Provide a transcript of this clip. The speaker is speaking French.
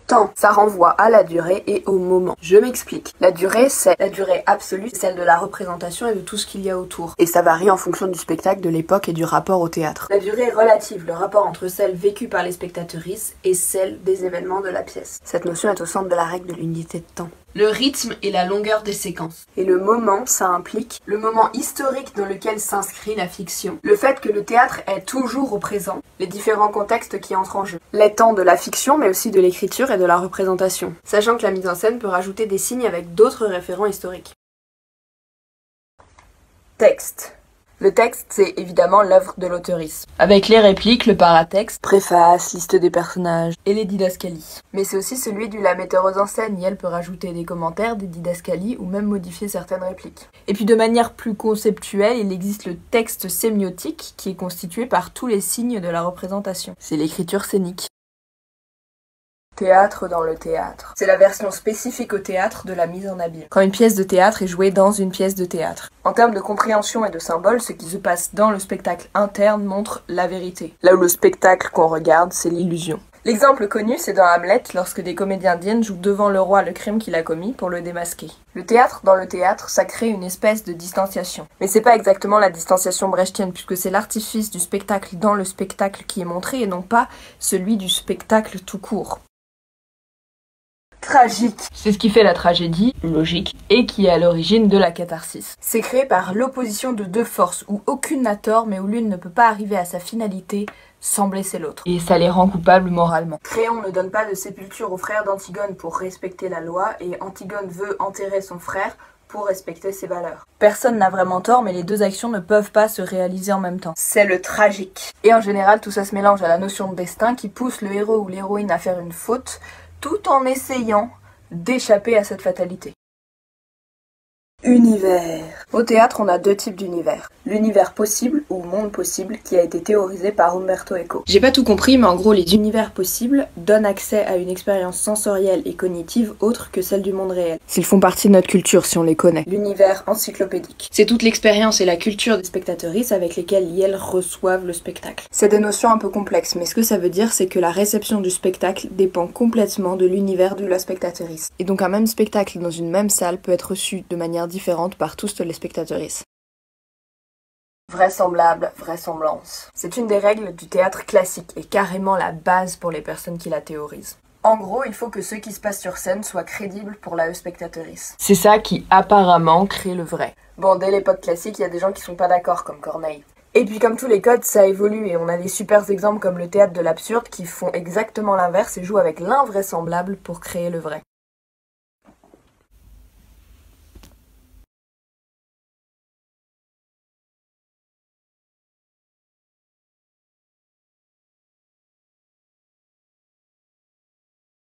Temps, ça renvoie à la durée et au moment. Je m'explique. La durée, c'est la durée absolue, celle de la représentation et de tout ce qu'il y a autour. Et ça varie en fonction du spectacle, de l'époque et du rapport au théâtre. La durée est relative, le rapport entre celle vécue par les spectatrices et celle des événements de la pièce. Cette notion est au centre de la règle de l'unité de temps. Le rythme et la longueur des séquences. Et le moment, ça implique le moment historique dans lequel s'inscrit la fiction. Le fait que le théâtre est toujours au présent, les différents contextes qui entrent en jeu. Les temps de la fiction, mais aussi de l'écriture et de la représentation. Sachant que la mise en scène peut rajouter des signes avec d'autres référents historiques. Texte. Le texte, c'est évidemment l'œuvre de l'auteurice. Avec les répliques, le paratexte, préface, liste des personnages et les didascalies. Mais c'est aussi celui de la metteuse en scène, et elle peut rajouter des commentaires, des didascalies ou même modifier certaines répliques. Et puis de manière plus conceptuelle, il existe le texte sémiotique qui est constitué par tous les signes de la représentation. C'est l'écriture scénique. Théâtre dans le théâtre. C'est la version spécifique au théâtre de la mise en abîme. Quand une pièce de théâtre est jouée dans une pièce de théâtre. En termes de compréhension et de symboles, ce qui se passe dans le spectacle interne montre la vérité. Là où le spectacle qu'on regarde, c'est l'illusion. L'exemple connu, c'est dans Hamlet, lorsque des comédiens indiennes jouent devant le roi le crime qu'il a commis pour le démasquer. Le théâtre dans le théâtre, ça crée une espèce de distanciation. Mais c'est pas exactement la distanciation brechtienne, puisque c'est l'artifice du spectacle dans le spectacle qui est montré et non pas celui du spectacle tout court. Tragique. C'est ce qui fait la tragédie, logique, et qui est à l'origine de la catharsis. C'est créé par l'opposition de deux forces, où aucune n'a tort, mais où l'une ne peut pas arriver à sa finalité sans blesser l'autre. Et ça les rend coupables moralement. Créon ne donne pas de sépulture aux frères d'Antigone pour respecter la loi, et Antigone veut enterrer son frère pour respecter ses valeurs. Personne n'a vraiment tort, mais les deux actions ne peuvent pas se réaliser en même temps. C'est le tragique. Et en général, tout ça se mélange à la notion de destin qui pousse le héros ou l'héroïne à faire une faute, tout en essayant d'échapper à cette fatalité. Univers. Au théâtre, on a deux types d'univers. L'univers possible, ou monde possible, qui a été théorisé par Umberto Eco. J'ai pas tout compris, mais en gros, les univers possibles donnent accès à une expérience sensorielle et cognitive autre que celle du monde réel. S'ils font partie de notre culture, si on les connaît. L'univers encyclopédique. C'est toute l'expérience et la culture des spectatrices avec lesquelles elles reçoivent le spectacle. C'est des notions un peu complexes, mais ce que ça veut dire, c'est que la réception du spectacle dépend complètement de l'univers de la spectatrice. Et donc un même spectacle dans une même salle peut être reçu de manière différente par tous les spectatrices. Vraisemblable, vraisemblance. C'est une des règles du théâtre classique et carrément la base pour les personnes qui la théorisent. En gros, il faut que ce qui se passe sur scène soit crédible pour la spectatrice. C'est ça qui apparemment crée le vrai. Bon, dès l'époque classique, il y a des gens qui sont pas d'accord, comme Corneille. Et puis comme tous les codes, ça évolue et on a des super exemples comme le théâtre de l'absurde qui font exactement l'inverse et jouent avec l'invraisemblable pour créer le vrai.